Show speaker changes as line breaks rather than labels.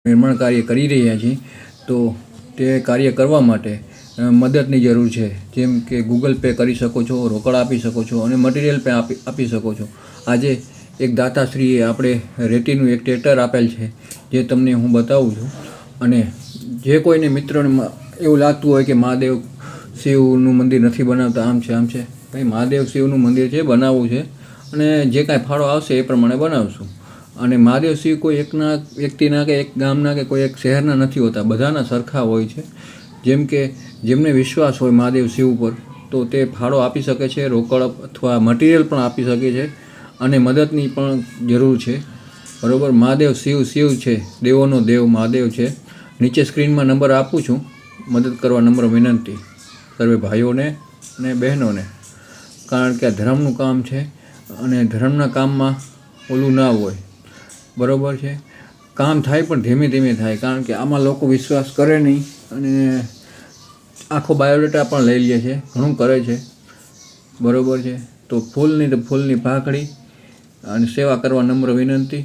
નિર્માણ કાર્ય કરી રહ્યા છીએ, તો તે કાર્ય કરવા માટે મદદની જરૂર છે. જેમ કે ગૂગલ પે કરી શકો છો, રોકડ આપી શકો છો અને મટીરિયલ પણ આપી શકો છો. આજે એક દાતાશ્રીએ આપણે રેતીનું એક ટ્રેક્ટર આપેલ છે, જે તમને હું બતાવું છું. અને જે કોઈને મિત્રોને એવું લાગતું હોય કે મહાદેવ શિવનું મંદિર નથી બનાવતા, આમ છે ભાઈ, મહાદેવ શિવનું મંદિર છે, બનાવવું છે અને જે કાંઈ ફાળો આવશે એ પ્રમાણે બનાવશું. અને મહાદેવ શિવ કોઈ એકના વ્યક્તિના કે એક ગામના કે કોઈ એક શહેરના નથી હોતા, બધાના સરખા હોય છે. જેમ કે જેમને વિશ્વાસ હોય મહાદેવ શિવ ઉપર, તો તે ફાળો આપી શકે છે, રોકડ અથવા મટીરિયલ પણ આપી શકે છે અને મદદની પણ જરૂર છે. બરાબર. મહાદેવ શિવ છે, દેવોનો દેવ મહાદેવ છે. નીચે સ્ક્રીનમાં નંબર આપું છું, મદદ કરવા નમ્ર વિનંતી સર્વે ભાઈઓને અને બહેનોને. કારણ કે આ ધર્મનું કામ છે અને ધર્મના કામમાં ઓલું ના હોય. બરાબર છે. કામ થાય પણ ધીમે ધીમે થાય, કારણ કે આમાં લોકો વિશ્વાસ કરે નહીં અને આખો બાયોડેટા પણ લઈ લે છે, ઘણું કરે છે. બરાબર છે. તો ફૂલની ભાખડી અને સેવા કરવા નમ્ર વિનંતી.